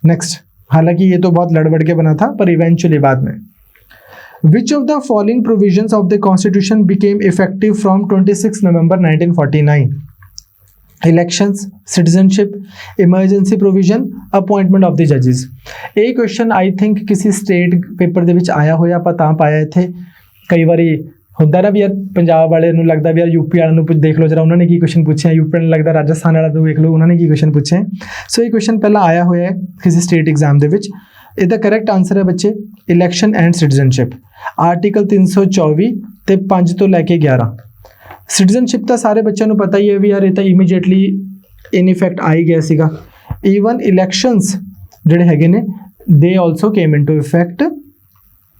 Next, हालांकि ये तो बहुत लड़बड़ के बना था पर इवेंचुअली बाद में। विच of the following provisions of the constitution became effective from 26 November 1949? Elections, citizenship, emergency provision, appointment of the जजेस। ये क्वेश्चन आई थिंक किसी स्टेट पेपर ਦੇ ਵਿੱਚ ਆਇਆ ਹੋਇਆ, ਆਪਾਂ ਤਾਂ ਪਾਇਆ ਇੱਥੇ। ਕਈ ਵਾਰੀ ਹੁੰਦਾ ਨਾ ਵੀ ਯਾਰ ਪੰਜਾਬ ਵਾਲੇ ਨੂੰ ਲੱਗਦਾ ਵੀ ਯਾਰ यूपी ਵਾਲਿਆਂ ਨੂੰ ਦੇਖ ਲਓ ਜਰਾ ਉਹਨਾਂ ਨੇ ਕੀ ਕੁਐਸਚਨ ਪੁੱਛਿਆ, यूपी ਨੂੰ ਲੱਗਦਾ ਰਾਜਸਥਾਨ ਵਾਲਿਆਂ ਨੂੰ ਵੇਖ ਲਓ ਉਹਨਾਂ ਨੇ ਕੀ ਕੁਐਸਚਨ ਪੁੱਛੇ। ਸੋ ਇਹ ਕੁਐਸਚਨ ਪਹਿਲਾਂ ਆਇਆ ਹੋਇਆ ਹੈ ਕਿਸੇ ਸਟੇਟ ਐਗਜ਼ਾਮ ਦੇ ਵਿੱਚ। ਇਹਦਾ ਕਰੈਕਟ ਆਨਸਰ ਹੈ ਬੱਚੇ ਇਲੈਕਸ਼ਨ ਐਂਡ ਸਿਟੀਜ਼ਨਸ਼ਿਪ, ਆਰਟੀਕਲ 324 ਤੇ 5 ਤੋਂ ਲੈ ਕੇ 11। ਸਿਟੀਜ਼ਨਸ਼ਿਪ ਤਾਂ ਸਾਰੇ ਬੱਚਿਆਂ ਨੂੰ ਪਤਾ ਹੀ ਹੈ ਵੀ ਯਾਰ ਇਹ ਤਾਂ ਇਮੀਡੀਏਟਲੀ ਇਨ ਇਫੈਕਟ ਆ ਹੀ ਗਿਆ ਸੀਗਾ। ਈਵਨ ਇਲੈਕਸ਼ਨਸ ਜਿਹੜੇ ਹੈਗੇ ਨੇ ਦੇ also came into effect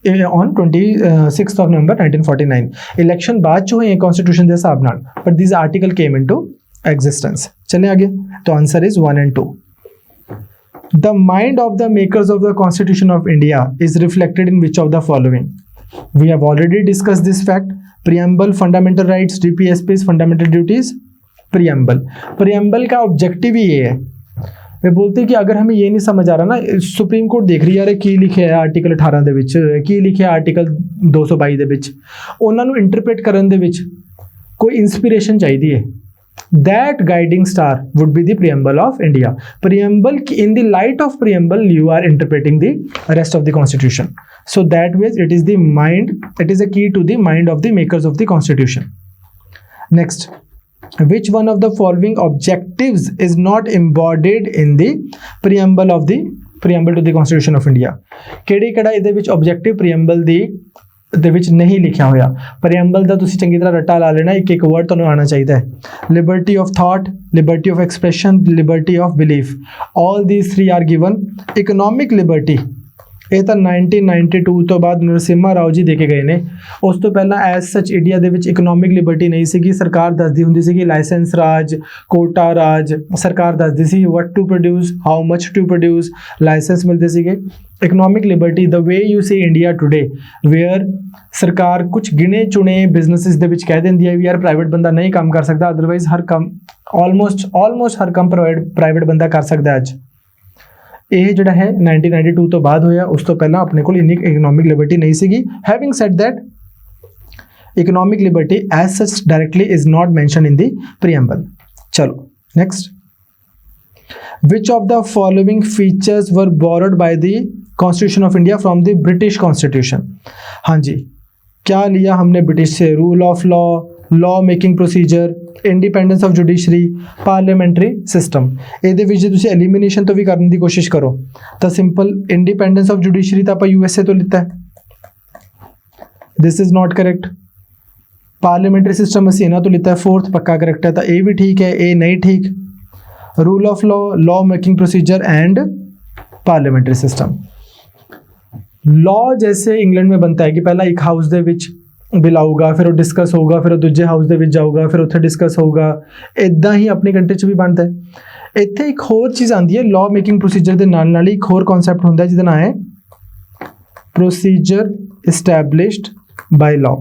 on 26th of November 1949। Election बाद जो है कॉन्स्टिट्यूशन के हिसाब नाल, but these article came into existence। चले आगे, तो answer is 1 and 2। The mind of the makers of the Constitution of India is reflected in which of the following? We have already discussed this fact। Preamble, fundamental rights, DPSPs, fundamental duties। preamble का objective ही ये है, वे बोलते हैं कि अगर हमें ये नहीं समझ आ रहा ना, सुप्रीम कोर्ट देख रही है की लिखे है आर्टिकल 18 ਦੇ ਵਿੱਚ, ਕੀ ਲਿਖਿਆ ਆਰਟੀਕਲ 222 ਦੇ ਵਿੱਚ, ਉਹਨਾਂ ਨੂੰ ਇੰਟਰਪ੍ਰੀਟ ਕਰਨ ਦੇ ਵਿੱਚ ਕੋਈ ਇਨਸਪੀਰੇਸ਼ਨ ਚਾਹੀਦੀ ਹੈ। that guiding star would be the preamble of India। preamble, in the light of preamble you are interpreting the rest of the constitution, so that way it is the mind, it is a key to the mind of the makers of the constitution। next, which one of the following objectives is not embodied in the preamble of the preamble to the constitution of India? ਕਿਹੜਾ ਇਹਦੇ ਵਿੱਚ objective preamble ਦੇ ਵਿੱਚ ਨਹੀਂ ਲਿਖਿਆ ਹੋਇਆ? preamble ਦਾ ਤੁਸੀਂ ਚੰਗੀ ਤਰ੍ਹਾਂ ਰੱਟਾ ਲਾ ਲੈਣਾ, ਇੱਕ ਇੱਕ ਵਰਡ ਤੁਹਾਨੂੰ ਆਉਣਾ ਚਾਹੀਦਾ ਹੈ। liberty of thought, liberty of expression, liberty of belief, all these three are given। economic liberty ਇਹ ਤਾਂ 1992 ਤੋਂ ਬਾਅਦ ਨਰਸਿਮਹਾ ਰਾਓ ਜੀ ਦੇ ਕੇ ਗਏ ਨੇ। ਉਸ ਤੋਂ ਪਹਿਲਾਂ ਐਜ਼ ਸੱਚ ਇੰਡੀਆ ਦੇ ਵਿੱਚ ਇਕਨੋਮਿਕ ਲਿਬਰਟੀ ਨਹੀਂ ਸੀਗੀ, ਸਰਕਾਰ ਦੱਸਦੀ ਹੁੰਦੀ ਸੀਗੀ ਲਾਇਸੈਂਸ ਰਾਜ, ਕੋਟਾ ਰਾਜ, ਸਰਕਾਰ ਦੱਸਦੀ ਸੀ what to produce, how much to produce, licence ਮਿਲਦੇ ਸੀਗੇ। Economic liberty the way you see India today, where ਸਰਕਾਰ ਕੁਝ ਗਿਣੇ ਚੁਣੇ ਬਿਜ਼ਨਸਿਸ ਦੇ ਵਿੱਚ ਕਹਿ ਦਿੰਦੀ ਹੈ ਵੀ ਯਾਰ ਪ੍ਰਾਈਵੇਟ ਬੰਦਾ ਨਹੀਂ ਕੰਮ ਕਰ ਸਕਦਾ, ਅਦਰਵਾਈਜ਼ ਹਰ ਕੰਮ ਆਲਮੋਸਟ ਹਰ ਕੰਮ ਪ੍ਰਾਈਵੇਟ ਬੰਦਾ ਕਰ ਸਕਦਾ। ਅੱਜ ਇਹ ਜਿਹੜਾ ਹੈ 1992 ਤੋਂ ਬਾਅਦ ਹੋਇਆ, ਉਸ ਤੋਂ ਪਹਿਲਾਂ ਆਪਣੇ ਕੋਲ ਇੰਨੀ ਇਕਨੋਮਿਕ ਲਿਬਰਟੀ ਨਹੀਂ ਸੀਗੀ। Having said that economic liberty as such directly is not mention in the preamble. ਚਲੋ next, which of the following features were borrowed by the Constitution of India from the British Constitution? हाँ जी, क्या लिया हमने British से? Rule of law, law making procedure, independence of judiciary, parliamentary system. ਇਹਦੇ ਵਿੱਚ ਜੇ ਤੁਸੀਂ ਐਲੀਮੀਨੇਸ਼ਨ ਤੋਂ ਵੀ ਕਰਨ ਦੀ ਕੋਸ਼ਿਸ਼ ਕਰੋ ਤਾਂ ਸਿੰਪਲ ਇੰਡੀਪੈਂਡੈਂਸ ਆਫ ਜੁਡੀਸ਼ਰੀ ਤਾਂ ਆਪਾਂ USA ਤੋਂ ਲਿੱਤਾ ਹੈ, this is not correct. Parliamentary system ਅਸੀਂ ਇਹਨਾਂ ਤੋਂ ਲਿੱਤਾ ਹੈ, फोर्थ पक्का करेक्ट है, तो ये भी ठीक है, ये नहीं ठीक। Rule of law, law making procedure and parliamentary system. Law जैसे इंग्लैंड में बनता है कि पहला एक हाउस ਦੇ ਵਿੱਚ ਬਿੱਲ ਆਊਗਾ, ਫਿਰ ਉਹ ਡਿਸਕਸ ਹੋਊਗਾ, ਫਿਰ ਉਹ ਦੂਜੇ ਹਾਊਸ ਦੇ ਵਿੱਚ ਜਾਊਗਾ, ਫਿਰ ਉੱਥੇ ਡਿਸਕਸ ਹੋਊਗਾ, ਇੱਦਾਂ ਹੀ ਆਪਣੀ ਕੰਟਰੀ 'ਚ ਵੀ ਬਣਦਾ ਹੈ। ਇੱਥੇ ਇੱਕ ਹੋਰ ਚੀਜ਼ ਆਉਂਦੀ ਹੈ ਲॉ ਮੇਕਿੰਗ ਪ੍ਰੋਸੀਜਰ ਦੇ ਨਾਲ ਨਾਲ, ਇੱਕ ਹੋਰ ਕਨਸੈਪਟ ਹੁੰਦਾ ਜਿਹਦਾ ਨਾਮ ਹੈ ਪ੍ਰੋਸੀਜਰ ਇਸਟੈਬਲਿਸ਼ਡ ਬਾਈ ਲॉ।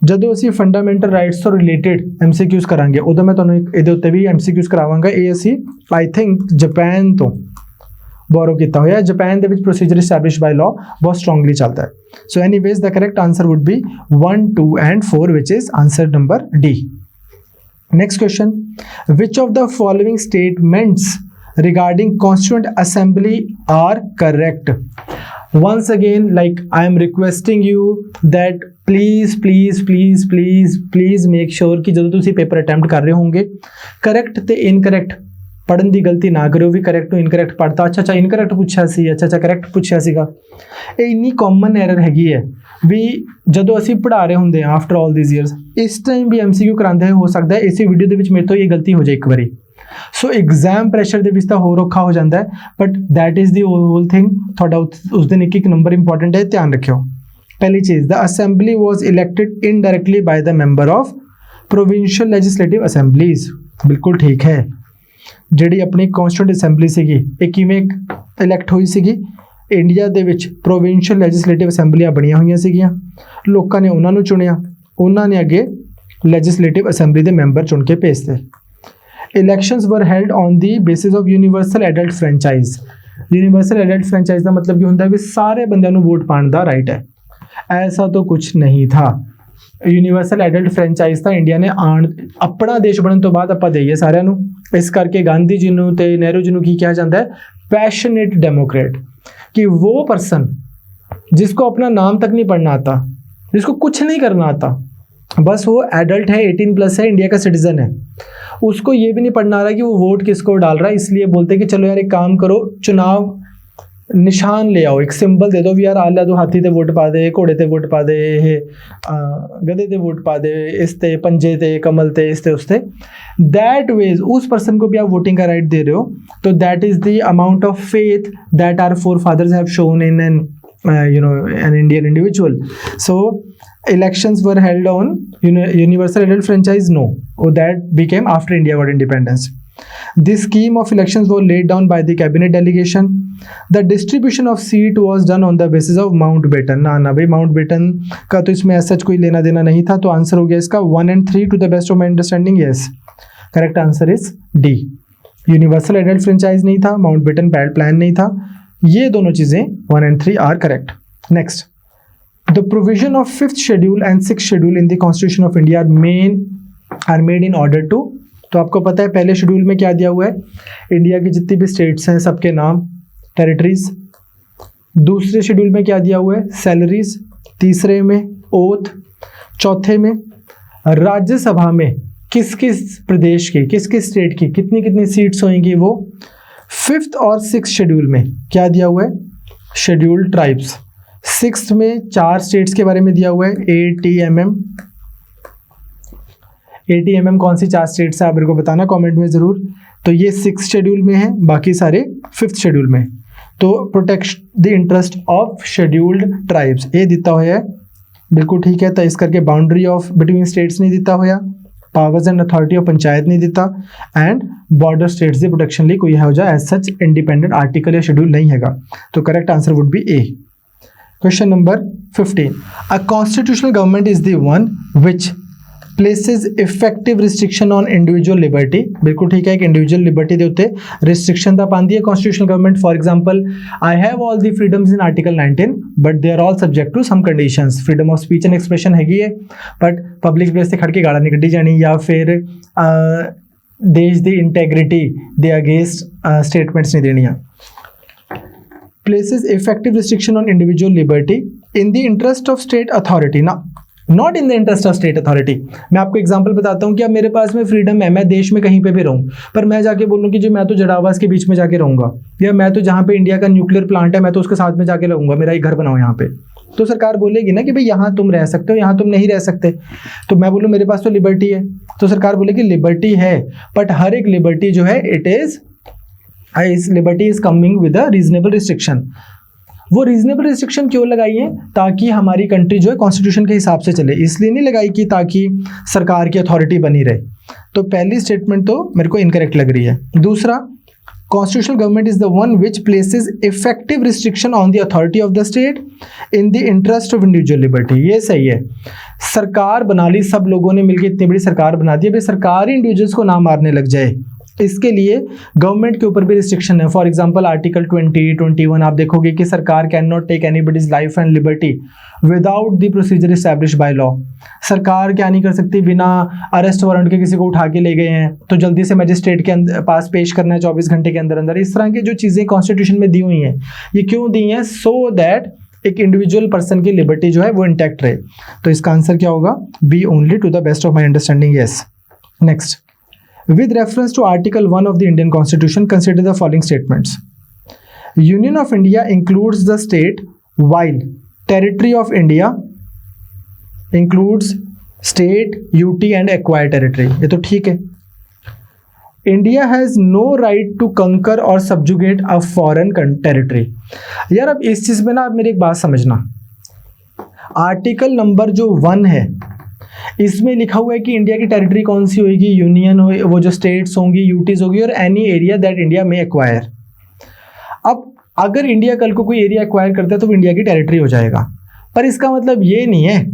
ਜਦੋਂ ਅਸੀਂ ਫੰਡਾਮੈਂਟਲ ਰਾਈਟਸ ਤੋਂ ਰਿਲੇਟਡ MCQs ਕਰਾਂਗੇ ਉਦੋਂ ਮੈਂ ਤੁਹਾਨੂੰ ਇਹਦੇ ਉੱਤੇ ਵੀ MCQs ਕਰਾਵਾਂਗਾ। ਇਹ ਅਸੀਂ ਆਈ ਥਿੰਕ ਜਾਪਾਨ ਤੋਂ ਬੋਰੋ ਕੀਤਾ ਹੋਇਆ। ਜਾਪਾਨ ਦੇ ਵਿੱਚ ਪ੍ਰੋਸੀਜਰ ਐਸਟੈਬਲਿਸ਼ਡ ਬਾਈ ਲਾਅ ਬਹੁਤ ਸਟਰੋਂਗਲੀ ਚੱਲਦਾ ਹੈ। So anyways the correct answer would be 1, 2 and 4 which is answer number D. Next question, which of the following statements regarding Constituent Assembly are correct? Once again, like I am requesting you that please make sure कि ਜਦੋਂ ਤੁਸੀਂ paper attempt ਕਰ ਰਹੇ ਹੋਵੋਗੇ correct ਤੇ incorrect ਪੜਨ ਦੀ ਗਲਤੀ ਨਾ ਕਰਿਓ ਵੀ ਕਰੈਕਟ ਨੂੰ ਇਨਕਰੈਕਟ ਪੜਤਾ ਅੱਛਾ ਇਨਕਰੈਕਟ ਪੁੱਛਿਆ ਸੀ ਅੱਛਾ ਕਰੈਕਟ ਪੁੱਛਿਆ ਸੀਗਾ। ਇਹ ਇੰਨੀ ਕਾਮਨ ਐਰਰ ਹੈਗੀ ਹੈ ਵੀ ਜਦੋਂ ਅਸੀਂ ਪੜ੍ਹਾ ਰਹੇ ਹੁੰਦੇ ਹਾਂ ਆਫਟਰ ਆਲ ਥੀਸ ਈਅਰਸ ਇਸ ਟਾਈਮ ਵੀ MCQ ਕਰਾਉਂਦੇ ਹੋ ਸਕਦਾ ਹੈ ਇਸੇ ਵੀਡੀਓ ਦੇ ਵਿੱਚ ਮੇਰੇ ਤੋਂ ਇਹ ਗਲਤੀ ਹੋ ਜਾਏ ਇੱਕ ਵਾਰੀ। ਸੋ ਐਗਜ਼ਾਮ ਪ੍ਰੈਸ਼ਰ ਦੇ ਵਿੱਚ ਤਾਂ ਹੋਰ ਔਖਾ ਹੋ ਜਾਂਦਾ ਹੈ but that is the whole thing. ਤੁਹਾਡਾ ਉਸ ਦਿਨ ਇੱਕ ਨੰਬਰ ਇੰਪੋਰਟੈਂਟ ਹੈ, ਧਿਆਨ ਰੱਖਿਓ। ਪਹਿਲੀ ਚੀਜ਼, the assembly was elected indirectly by the member of provincial legislative assemblies. ਬਿਲਕੁਲ ਠੀਕ ਹੈ। ਜਿਹੜੀ ਆਪਣੀ ਕੌਂਸਟੀਟਿਊਂਟ ਅਸੈਂਬਲੀ ਸੀਗੀ ਇਹ ਕਿਵੇਂ ਇਲੈਕਟ ਹੋਈ ਸੀਗੀ? ਇੰਡੀਆ ਦੇ ਵਿੱਚ ਪ੍ਰੋਵਿੰਸ਼ੀਅਲ ਲੈਜਿਸਲੇਟਿਵ ਅਸੈਂਬਲੀਆਂ ਬਣੀਆਂ ਹੋਈਆਂ ਸੀਗੀਆਂ, ਲੋਕਾਂ ਨੇ ਉਹਨਾਂ ਨੂੰ ਚੁਣਿਆ, ਉਹਨਾਂ ਨੇ ਅੱਗੇ ਲੈਜਿਸਲੇਟਿਵ ਅਸੈਂਬਲੀ ਦੇ ਮੈਂਬਰ ਚੁਣ ਕੇ ਭੇਜਤੇ। Elections were held on the basis of universal adult franchise. Universal adult franchise ਦਾ ਮਤਲਬ ਕੀ ਹੁੰਦਾ ਵੀ ਸਾਰੇ ਬੰਦਿਆਂ ਨੂੰ ਵੋਟ ਪਾਉਣ ਦਾ ਰਾਈਟ ਹੈ। ਐਸਾ ਤਾਂ ਕੁਛ ਨਹੀਂ ਥਾ। ਯੂਨੀਵਰਸਲ ਐਡਲਟ ਫਰੈਂਚਾਈਜ਼ ਤਾਂ ਇੰਡੀਆ ਨੇ ਆਪਣਾ ਦੇਸ਼ ਬਣਨ ਤੋਂ ਬਾਅਦ ਆਪਾਂ ਦਈਏ ਸਾਰਿਆਂ ਨੂੰ। ਇਸ ਕਰਕੇ ਗਾਂਧੀ ਜੀ ਨੂੰ ਤੇ ਨਹਿਰੂ ਜੀ ਨੂੰ ਕੀ ਕਿਹਾ ਜਾਂਦਾ ਹੈ? Passionate Democrat. कि वो पर्सन जिसको अपना नाम तक नहीं पढ़ना आता, जिसको कुछ नहीं करना आता, बस वो एडल्ट है, 18+ है, इंडिया का सिटीजन है, उसको ये भी नहीं पढ़ना आ रहा कि वो वोट किसको डाल रहा है, इसलिए बोलते हैं कि चलो यार एक काम करो, चुनाव निशान ले आओ, एक सिंबल दे दो भी यार आला तो हाथी ते वोट पा दे, घोड़े ते वोट पा दे, गधे ते वोट पा दे, इस ते पंजे ते, कमल ते, इस ते उस ते। दैट वेज उस पर्सन को भी आप वोटिंग का राइट दे रहे हो, तो that is the amount of faith that our forefathers have shown in an Indian individual. So elections were held on universal adult franchise, no, that became after India got independence. This scheme of elections was laid down by the cabinet delegation. The distribution of seat was done on the basis of Mountbatten. ना भाई Mountbatten का तो इसमें ऐसा कुछ लेना देना नहीं था, तो आंसर हो गया इसका 1 and 3 to the best of my understanding. Yes, correct answer is D. Universal adult franchise नहीं था, माउंटबेटन प्लान नहीं था, ये दोनों चीजें 1 and 3 are correct. Next, the provision of 5th schedule and 6th schedule in the constitution of India are made in order to. तो आपको पता है पहले शेड्यूल में क्या दिया हुआ है? इंडिया की जितनी भी स्टेट्स हैं सबके नाम, टेरिटरीज। दूसरे शेड्यूल में क्या दिया हुआ है? सैलरीज। तीसरे में ओथ। चौथे में राज्यसभा में किस किस प्रदेश की, किस किस स्टेट की कितनी कितनी सीट्स होंगी वो। 5th और 6th शेड्यूल में क्या दिया हुआ है? Scheduled tribes. 6th में 4 स्टेट्स के बारे में दिया हुआ है, ATMM। ATMM कौन सी 4 स्टेट्स है आप मेरे को बताना कमेंट में ज़रूर। तो ये 6th शेड्यूल में है, बाकी सारे 5th शेड्यूल में। तो protect the interest of scheduled tribes ये दिता हुआ है, बिल्कुल ठीक है। तो इस करके बाउंड्री ऑफ बिटवीन स्टेट्स नहीं दिता हुआ, powers and authority of panchayat नहीं दिता, एंड बॉर्डर स्टेट्स की प्रोटेक्शन लिए कोई हो जाए एज सच इंडिपेंडेंट आर्टिकल या शेड्यूल नहीं हैगा। तो correct answer would B A. Question number 15, a constitutional government is the one which places effective restriction on individual liberty। बिल्कुल ठीक है कि इंडिविजुअल लिबर्टी के उत्ते रिस्ट्रिक्शन तो पाती है constitutional government. For example, I have all the freedoms in article 19 but they are all subject to some conditions. Freedom of speech and expression हैगी है, बट पब्लिक प्लेस से खड़ के गाड़ा नहीं कड्डी जानी, या फिर देश की इंटैग्रिटी दे अगेंस्ट स्टेटमेंट्स नहीं देनियां। places effective restriction on individual liberty in the interest of state authority, ना not in the interest of state authority. मैं आपको एग्जांपल बताता हूँ कि अब मेरे पास में फ्रीडम है, मैं देश में कहीं पे भी रहूँ, पर मैं जाके बोलूँ कि जी मैं तो जड़ावास के बीच में जाके रहूँगा, या मैं तो जहाँ पे इंडिया का न्यूक्लियर प्लांट है मैं तो उसके साथ में जाके रहूँगा, मेरा एक घर बनाओ यहाँ पे, तो सरकार बोलेगी ना कि भाई यहाँ तुम रह सकते हो, यहाँ तुम नहीं रह सकते। तो मैं बोलूँ मेरे पास तो लिबर्टी है, तो सरकार बोलेगी लिबर्टी है, बट हर एक लिबर्टी जो है liberty is coming with a reasonable restriction. वो रीजनेबल रिस्ट्रिक्शन क्यों लगाई है? ताकि हमारी कंट्री जो है कॉन्स्टिट्यूशन के हिसाब से चले, इसलिए नहीं लगाई कि ताकि सरकार की अथॉरिटी बनी रहे। तो पहली स्टेटमेंट तो मेरे को इनकरेक्ट लग रही है। दूसरा, constitutional government is the one which places effective restriction on the authority of the state in the interest of individual liberty, ये सही है। सरकार बना ली, सब लोगों ने मिलकर इतनी बड़ी सरकार बना दी, भाई सरकार ही इंडिविजुअल्स को ना मारने लग जाए, इसके लिए गवर्नमेंट के ऊपर भी रिस्ट्रिक्शन है। फॉर एग्जांपल आर्टिकल 20, 21 आप देखोगे कि सरकार can not take anybody's life and liberty without the procedure establish by law. सरकार क्या नहीं कर सकती, बिना अरेस्ट वारंट के किसी को उठा के ले गए हैं तो जल्दी से मजिस्ट्रेट के पास पेश करना है 24 घंटे के अंदर अंदर। इस तरह की जो चीज़ें कॉन्स्टिट्यूशन में दी हुई हैं, ये क्यों दी हैं? सो दैट एक इंडिविजुअल पर्सन की लिबर्टी जो है वो इंटैक्ट रहे। तो इसका आंसर क्या होगा? B only, to the best of my understanding. Yes. Next, with reference to Article 1 of the Indian Constitution, consider the following statements. Union of India includes the state, while territory of India includes state, UT and acquired territory. ये तो ठीक है। India has no right to conquer or subjugate a foreign territory. यार अब इस चीज़ में ना, आप मेरी एक बात समझना, आर्टिकल नंबर जो 1 है इसमें लिखा हुआ है कि इंडिया की टेरिटरी कौन सी होगी, यूनियन हो, वो जो स्टेट्स होंगी, यूटीज होगी, और एनी एरिया दैट इंडिया में एक्वायर। अब अगर इंडिया कल को कोई एरिया एक्वायर करता है तो वो इंडिया की टेरिटरी हो जाएगा, पर इसका मतलब ये नहीं है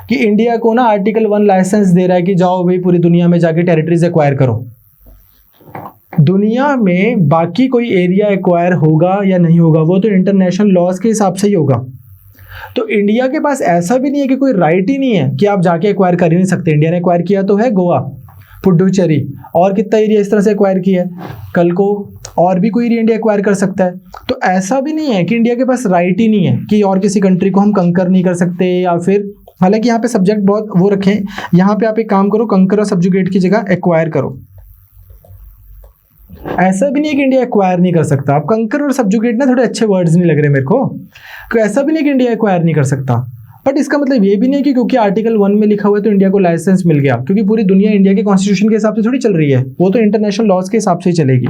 कि इंडिया को ना आर्टिकल 1 लाइसेंस दे रहा है कि जाओ भाई पूरी दुनिया में जाके टेरिटरीज एक्वायर करो। दुनिया में बाकी कोई एरिया एक्वायर होगा या नहीं होगा वो तो इंटरनेशनल लॉज के हिसाब से ही होगा। तो इंडिया के पास ऐसा भी नहीं है कि कोई राइट ही नहीं है कि आप जाके एक्वायर कर ही नहीं सकते। इंडिया ने एक्वायर किया तो है गोवा, पुडुचेरी, और कितना एरिया इस तरह से एक्वायर किया है, कल को और भी कोई एरिया इंडिया एक्वायर कर सकता है। तो ऐसा भी नहीं है कि इंडिया के पास राइट ही नहीं है कि और किसी कंट्री को हम कंकर नहीं कर सकते, या फिर हालांकि यहाँ पे सब्जेक्ट बहुत वो रखें, यहाँ पे आप एक काम करो, कंकर और सब्जुगेट की जगह एक्वायर करो। ऐसा भी नहीं है कि इंडिया एक्वायर नहीं कर सकता। आप कंकर और सब्जुगेट ना थोड़े अच्छे वर्ड्स नहीं लग रहे मेरे को, तो ऐसा भी नहीं कि इंडिया एक्वायर नहीं कर सकता, बट इसका मतलब ये भी नहीं है कि क्योंकि आर्टिकल 1 में लिखा हुआ है तो इंडिया को लाइसेंस मिल गया, क्योंकि पूरी दुनिया इंडिया के कॉन्स्टिट्यूशन के हिसाब से थोड़ी चल रही है, वो तो इंटरनेशनल लॉज के हिसाब से ही चलेगी।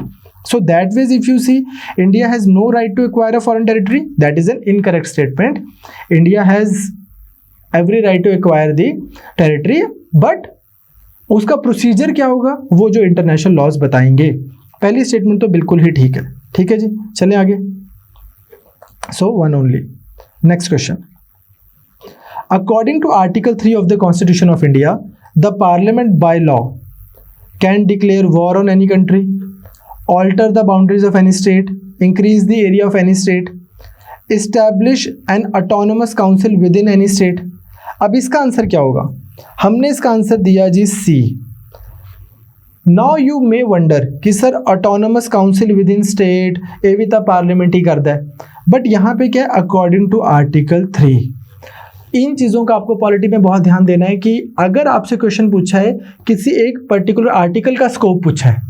So that ways if you see India has no right to acquire a foreign territory, that is an incorrect statement. India has every right to acquire the territory, but उसका procedure क्या होगा वो जो इंटरनेशनल लॉज बताएंगे। पहली statement तो बिल्कुल ही ठीक है। ठीक है जी, चलें आगे। So 1 only. Next question, according to article 3 of the constitution of India, the parliament by law can declare war on any country, alter the boundaries of any state, increase the area of any state, establish an autonomous council with in any state. अब इसका answer क्या होगा? हमने इसका answer दिया जी C. Now you may wonder कि sir autonomous council with in state ये भी तो पार्लियामेंट ही करता है, बट यहाँ पे क्या है, अकॉर्डिंग टू आर्टिकल 3। इन चीज़ों का आपको पॉलिटी में बहुत ध्यान देना है कि अगर आपसे क्वेश्चन पूछा है, किसी एक पर्टिकुलर आर्टिकल का स्कोप पूछा है,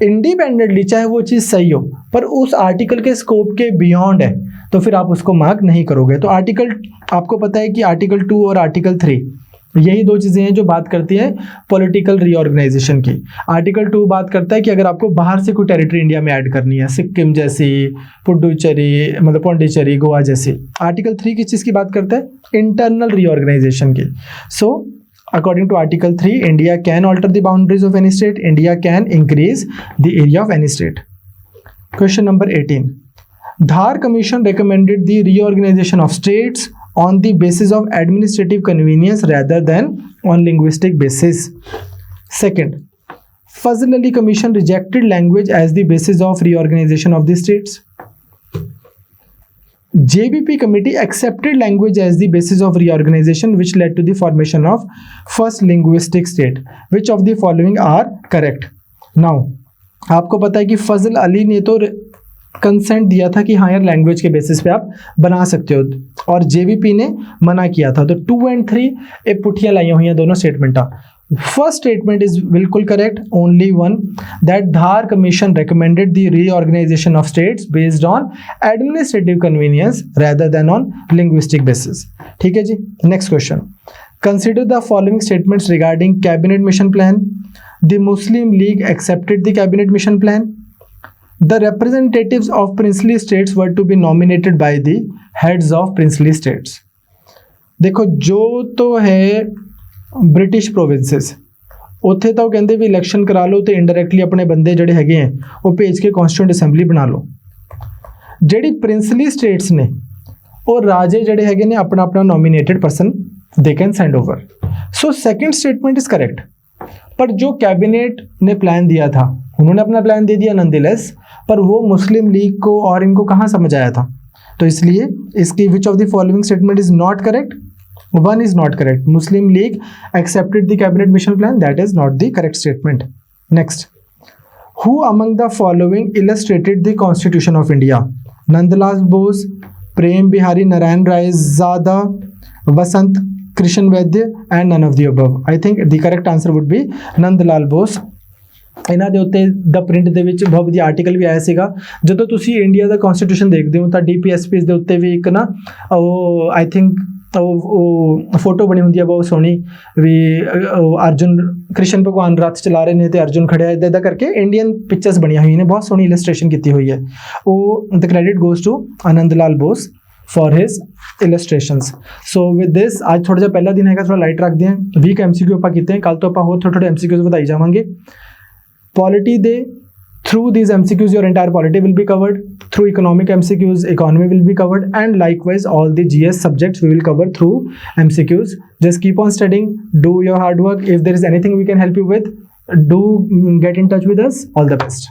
इंडिपेंडेंटली चाहे वो चीज़ सही हो, पर उस आर्टिकल के स्कोप के बियॉन्ड है, तो फिर आप उसको मार्क नहीं करोगे। तो आर्टिकल, आपको पता है कि आर्टिकल 2 और आर्टिकल 3 यही दो चीज़ें हैं जो बात करती हैं पॉलिटिकल रीऑर्गेनाइजेशन की। आर्टिकल 2 बात करता है कि अगर आपको बाहर से कोई टेरिटरी इंडिया में ऐड करनी है, सिक्किम जैसी, पुडुचेरी, मतलब पौंडीचेरी, गोवा जैसी। आर्टिकल 3 किस चीज़ की बात करता है? इंटरनल रीऑर्गेनाइजेशन की। So according to article 3, India can alter the boundaries of any state, India can increase the area of any state. Question number 18, Dhar commission recommended the reorganization of states on the basis of administrative convenience rather than on linguistic basis. Second, Fazl Ali Commission rejected language as the basis of reorganization of the states. JBP committee accepted language as the basis of reorganization, which led to the formation of first linguistic state. Which of the following are correct? Now, आपको पता है कि फजल अली ने तो consent दिया था कि हाँ यार लैंग्वेज के बेसिस पे आप बना सकते हो, और जेवीपी ने मना किया था। तो 2 और 3 एक पुठियाँ लाई हुई हैं दोनों स्टेटमेंटा। फर्स्ट स्टेटमेंट इज बिल्कुल correct, only one, that Dhar commission recommended the reorganisation of states based on administrative convenience rather than on linguistic basis. ठीक है जी, next question, consider the following statements regarding cabinet mission plan. The Muslim League accepted the cabinet mission plan. The representatives of princely states were to be nominated by the heads of princely states. देखो जो तो है British provinces, उत्थे तो कहते भी election करा लो तो इनडायरेक्टली अपने बंदे जड़े हैगे हैं वो भेज के कॉन्स्टिट्यूएंट असैंबली बना लो। जेडी प्रिंसली स्टेट्स ने और राजे जड़े हैगे ने अपना अपना nominated person they can send over. So second statement is correct, पर जो कैबिनेट ने प्लान दिया था उन्होंने अपना प्लान दे दिया नॉनदलेस, पर वो मुस्लिम लीग को और इनको कहाँ समझ आया था। तो इसलिए इसकी which of the following statement is not correct, one is not correct, Muslim League accepted the cabinet mission plan, that is not the correct statement. Next, who among the following illustrated the constitution of India, Nandlal Bose, Prem Bihari Narayan Raizada, Vasant Krishna Vaidya and none of the above. I think the correct answer would be Nand Lal Bose. ਇਹਨਾਂ ਦੇ ਉੱਤੇ ਦ print ਦੇ ਵਿੱਚ ਬਹੁਤ ਵਧੀਆ article ਵੀ ਆਇਆ ਸੀਗਾ। ਜਦੋਂ ਤੁਸੀਂ ਇੰਡੀਆ ਦਾ ਕਨਸਟੀਟਿਊਸ਼ਨ ਦੇਖਦੇ ਹੋ ਤਾਂ DPSPs ਦੇ ਉੱਤੇ ਵੀ ਇੱਕ ਨਾ ਉਹ ਆਈ ਥਿੰਕ ਉਹ ਫੋਟੋ ਬਣੀ ਹੁੰਦੀ ਹੈ ਬਹੁਤ ਸੋਹਣੀ, ਵੀ ਅਰਜੁਨ ਕ੍ਰਿਸ਼ਨ ਭਗਵਾਨ ਰੱਥ ਚਲਾ ਰਹੇ ਨੇ ਤੇ ਅਰਜੁਨ ਖੜਿਆ, ਇੱਦਾਂ ਇੱਦਾਂ ਕਰਕੇ ਇੰਡੀਅਨ ਪਿਕਚਰਸ ਬਣੀਆਂ ਹੋਈਆਂ ਨੇ, ਬਹੁਤ ਸੋਹਣੀ ਇਲਸਟ੍ਰੇਸ਼ਨ ਕੀਤੀ ਹੋਈ ਹੈ। ਉਹ the credit goes to Nand Lal Bose for his illustrations। so with this आज थोड़ा ਜਿਹਾ ਪਹਿਲਾ ਦਿਨ ਹੈਗਾ, ਥੋੜਾ ਲਾਈਟ ਰੱਖਦੇ ਹਾਂ, 20 MCQ ਆਪਾਂ ਕੀਤੇ, ਕੱਲ ਤੋਂ ਆਪਾਂ ਹੋਰ ਥੋੜੇ MCQs ਵਧਾਈ ਜਾਵਾਂਗੇ। पॉलिटी ਦੇ through these MCQs your entire polity will be covered, through economic MCQs economy will be covered, and likewise all the GS subjects we will cover through MCQs। just keep on studying, do your hard work, if there is anything we can help you with, do get in touch with us। all the best।